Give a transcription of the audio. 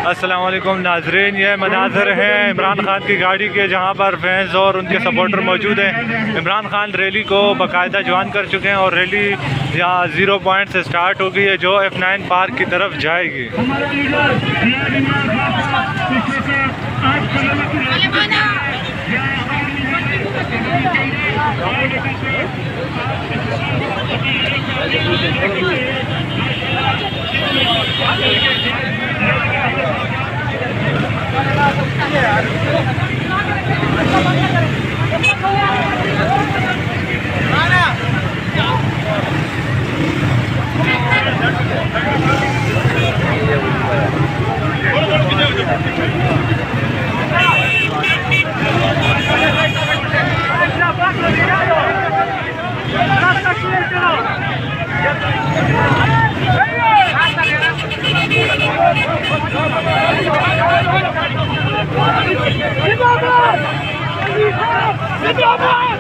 अस्सलाम वालेकुम नाजरीन, ये मनाजर हैं इमरान खान की गाड़ी के, जहां पर फैंस और उनके सपोर्टर मौजूद हैं। इमरान खान रैली को बाकायदा ज्वाइन कर चुके हैं और रैली यहाँ 0 पॉइंट से स्टार्ट हो गई है जो F9 पार्क की तरफ जाएगी। जिंदाबाद